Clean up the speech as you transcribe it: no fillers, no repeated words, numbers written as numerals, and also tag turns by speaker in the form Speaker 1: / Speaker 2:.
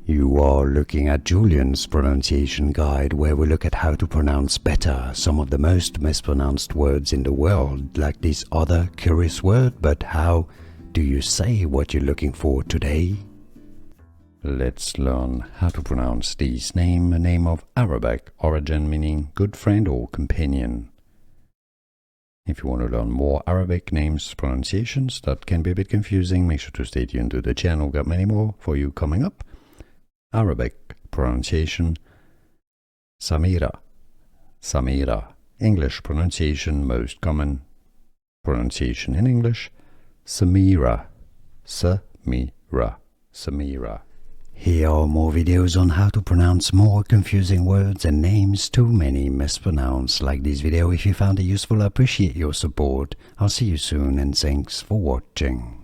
Speaker 1: You are looking at Julian's pronunciation guide, where we look at how to pronounce better some of the most mispronounced words in the world, like this other curious word. But how do you say what you're looking for today? Let's learn how to pronounce this name, a name of Arabic origin meaning good friend or companion. If you want to learn more Arabic names pronunciations that can be a bit confusing, make sure to stay tuned to the channel. Got many more for you coming up. Arabic pronunciation: Samira, Samira. English pronunciation, most common pronunciation in English: Samira, Samira, Samira. Here are more videos on how to pronounce more confusing words and names too many mispronounced. Like this video if you found it useful. I appreciate your support. I'll see you soon and thanks for watching.